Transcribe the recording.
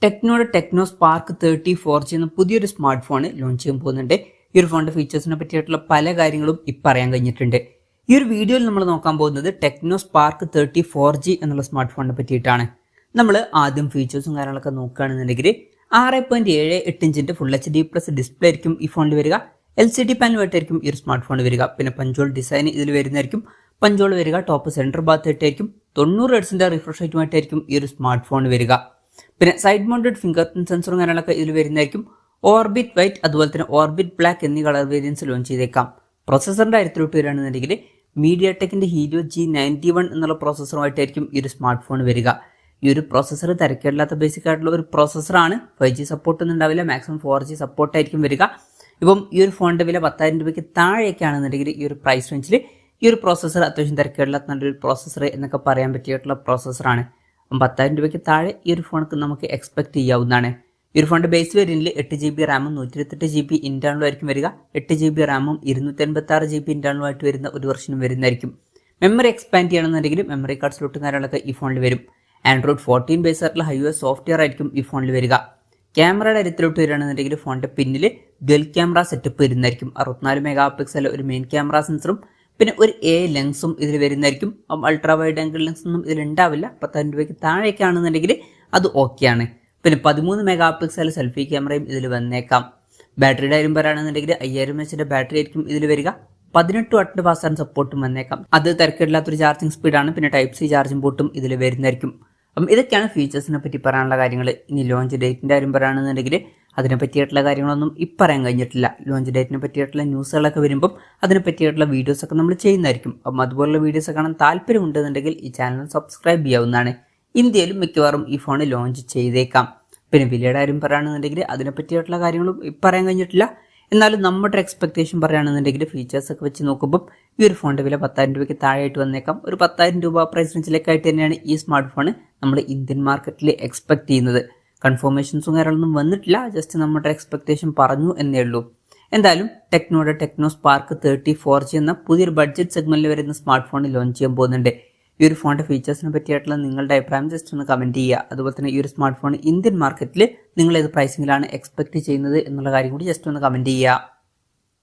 ടെക്നോയുടെ techno spark 30 4G എന്ന പുതിയൊരു smart phone launch ചെയ്യാൻ പോകുന്നുണ്ട്. ഈ ഒരു ഫോണിന്റെ ഫീച്ചേഴ്സിനെ പറ്റിയിട്ടുള്ള പല കാര്യങ്ങളും ഇപ്പം അറിയാൻ കഴിഞ്ഞിട്ടുണ്ട്. ഈ ഒരു വീഡിയോയിൽ നമ്മൾ നോക്കാൻ പോകുന്നത് ടെക്നോ സ്പാർക്ക് 30 4G എന്നുള്ള സ്മാർട്ട് ഫോണിനെ പറ്റിയിട്ടാണ്. നമ്മൾ ആദ്യം ഫീച്ചേഴ്സും കാര്യങ്ങളൊക്കെ നോക്കുകയാണെന്നുണ്ടെങ്കിൽ 6.78 ഇഞ്ചിന്റെ ഫുൾ HD+ ഡിസ്പ്ലേ ആയിരിക്കും ഈ ഫോണിൽ വരിക. LCD പാനലുമായിട്ടായിരിക്കും ഈ ഒരു സ്മാർട്ട് ഫോൺ വരിക. പിന്നെ പഞ്ചോൾ ഡിസൈൻ ഇതിൽ വരുന്നതായിരിക്കും. പഞ്ചോൾ വരിക ടോപ്പ് സെൻറ്റർ ഭാഗത്തായിട്ടായിരിക്കും. 90 ഹെർട്സിന്റെ റിഫ്രഷ് റേറ്റുമായിട്ടായിരിക്കും ഈ ഒരു സ്മാർട്ട് ഫോൺ വരിക. പിന്നെ സൈഡ് മൗണ്ടഡ് ഫിംഗർ പ്രിന്റ് സെൻസറും കാര്യങ്ങളൊക്കെ ഇതിൽ വരുന്നതായിരിക്കും. ഓർബിറ്റ് വൈറ്റ് അതുപോലെ തന്നെ ഓർബിറ്റ് ബ്ലാക്ക് എന്നീ കളർ വേരിയൻസ് ലോഞ്ച് ചെയ്തേക്കാം. പ്രോസസറിന്റെ കാര്യത്തിലോട്ട് വരികയാണെന്നുണ്ടെങ്കിൽ മീഡിയാടെക്കിന്റെ ഹീലിയോ G91 എന്നുള്ള പ്രോസസറുമായിട്ടായിരിക്കും ഈ ഒരു സ്മാർട്ട് ഫോൺ വരിക. ഈ ഒരു പ്രോസസർ തിരക്കേടില്ലാത്ത ബേസിക് ആയിട്ടുള്ള ഒരു പ്രോസസറാണ്. 5G സപ്പോർട്ട് ഒന്നും ഉണ്ടാവില്ല, മാക്സിമം 4G സപ്പോർട്ടായിരിക്കും വരിക. ഇപ്പം ഈ ഒരു ഫോണിന്റെ വില 10,000 രൂപയ്ക്ക് താഴേക്കാണെന്നുണ്ടെങ്കിൽ ഈ ഒരു പ്രൈസ് റേഞ്ചിൽ ഈ ഒരു പ്രോസസർ അത്യാവശ്യം തിരക്കേടില്ലാത്ത നല്ലൊരു പ്രോസസർ എന്നൊക്കെ പറയാൻ പറ്റിയിട്ടുള്ള പ്രോസസറാണ്. 10,000 രൂപയ്ക്ക് താഴെ ഈ ഒരു ഫോണൊക്കെ നമുക്ക് എക്സ്പെക്ട് ചെയ്യാവുന്നതാണ്. ഈ ഒരു ഫോണിന്റെ ബേസ് വേരിയന്റിൽ 8GB റാമും 128GB ഇന്റേണലും ആയിരിക്കും വരിക. 8GB റാമും 256GB ഇന്റേണലും ആയിട്ട് വരുന്ന ഒരു വെർഷനും വരുന്നതായിരിക്കും. മെമ്മറി എക്സ്പാൻഡ് ചെയ്യണമെന്നുണ്ടെങ്കിൽ മെമ്മറി കാർഡ് സ്ലോട്ടും കാര്യങ്ങളൊക്കെ ഈ ഫോണിൽ വരും. ആൻഡ്രോയിഡ് 14 ബേസ് ആയിട്ടുള്ള iOS സോഫ്റ്റ്വെയർ ആയിരിക്കും ഈ ഫോണിൽ വരിക. ക്യാമറയുടെ കാര്യത്തിലോട്ട് വരികയാണെന്നുണ്ടെങ്കിൽ ഫോണിന്റെ പിന്നിൽ ഡ്വൽ ക്യാമറ സെറ്റപ്പ് വരുന്നതായിരിക്കും. 64 മെഗാപിക്സൽ ഒരു മെയിൻ ക്യാമറ സെൻസറും പിന്നെ ഒരു ലെൻസും ഇതിൽ വരുന്നതായിരിക്കും. അൾട്രാ വൈഡ് ആംഗിൾ ലെൻസ് ഒന്നും ഇതിൽ ഉണ്ടാവില്ല. 10,000 രൂപയ്ക്ക് താഴേക്കാണെന്നുണ്ടെങ്കിൽ അത് ഓക്കെയാണ്. പിന്നെ 13 മെഗാപിക്സൽ സെൽഫി ക്യാമറയും ഇതിൽ വന്നേക്കാം. ബാറ്ററിയുടെ കാര്യം പറയുകയാണെന്നുണ്ടെങ്കിൽ 5000 mAh ബാറ്ററി ആയിരിക്കും ഇതിൽ വരിക. 18 വാട്ടിന്റെ ഫാസ്റ്റ് ചാർജ് സപ്പോർട്ടും വന്നേക്കാം. അത് തിരക്കില്ലാത്തൊരു ചാർജിങ് സ്പീഡാണ്. പിന്നെ Type-C ചാർജിംഗ് പോർട്ടും ഇതിൽ വരുന്നതായിരിക്കും. അപ്പം ഇതൊക്കെയാണ് ഫീച്ചേഴ്സിനെ പറ്റി പറയാനുള്ള കാര്യങ്ങൾ. ഇനി ലോഞ്ച് ഡേറ്റിന്റെ കാര്യം പറയുകയാണെന്നുണ്ടെങ്കിൽ അതിനെ പറ്റിയിട്ടുള്ള കാര്യങ്ങളൊന്നും ഇപ്പം പറയാൻ കഴിഞ്ഞിട്ടില്ല. ലോഞ്ച് ഡേറ്റിനെ പറ്റിയിട്ടുള്ള ന്യൂസുകളൊക്കെ വരുമ്പം അതിനെ പറ്റിയിട്ടുള്ള വീഡിയോസൊക്കെ നമ്മൾ ചെയ്യുന്നതായിരിക്കും. അപ്പം അതുപോലുള്ള വീഡിയോസ് കാണാൻ താല്പര്യമുണ്ടെന്നുണ്ടെങ്കിൽ ഈ ചാനൽ സബ്സ്ക്രൈബ് ചെയ്യാവുന്നതാണ്. ഇന്ത്യയിലും മിക്കവാറും ഈ ഫോൺ ലോഞ്ച് ചെയ്തേക്കാം. പിന്നെ വിലയുടെ കാര്യം പറയുകയാണെന്നുണ്ടെങ്കിൽ അതിനെ പറ്റിയിട്ടുള്ള കാര്യങ്ങളും ഇപ്പം പറയാൻ കഴിഞ്ഞിട്ടില്ല. എന്നാലും നമ്മുടെ എക്സ്പെക്ടേഷൻ പറയുകയാണെന്നുണ്ടെങ്കിൽ ഫീച്ചേഴ്സൊക്കെ വെച്ച് നോക്കുമ്പോൾ ഈ ഒരു ഫോണിന്റെ വില 10,000 രൂപയ്ക്ക് താഴെയായിട്ട് വന്നേക്കാം. ഒരു 10,000 രൂപ പ്രൈസ് റേഞ്ചിലേക്കായിട്ട് തന്നെയാണ് ഈ സ്മാർട്ട് ഫോൺ നമ്മൾ ഇന്ത്യൻ മാർക്കറ്റിൽ എക്സ്പെക്ട് ചെയ്യുന്നത്. കൺഫർമേഷൻസും കാര്യങ്ങളൊന്നും വന്നിട്ടില്ല, ജസ്റ്റ് നമ്മുടെ എക്സ്പെക്ടേഷൻ പറഞ്ഞു എന്നേ ഉള്ളൂ. എന്തായാലും ടെക്നോയുടെ ടെക്നോ സ്പാർക്ക് 30 4G എന്ന പുതിയൊരു ബഡ്ജറ്റ് സെഗ്മെന്റിൽ വരുന്ന സ്മാർട്ട് ഫോൺ ലോഞ്ച് ചെയ്യാൻ പോകുന്നുണ്ട്. ഈ ഒരു ഫോണിന്റെ ഫീച്ചേഴ്സിനെ പറ്റിയായിട്ടുള്ള നിങ്ങളുടെ അഭിപ്രായം ജസ്റ്റ് ഒന്ന് കമന്റ് ചെയ്യുക. അതുപോലെ തന്നെ ഈ ഒരു സ്മാർട്ട് ഫോൺ ഇന്ത്യൻ മാർക്കറ്റിൽ നിങ്ങൾ ഏത് പ്രൈസിങ്ങിലാണ് എക്സ്പെക്ട് ചെയ്യുന്നത് എന്നുള്ള കാര്യം കൂടി ജസ്റ്റ് ഒന്ന് കമന്റ് ചെയ്യുക.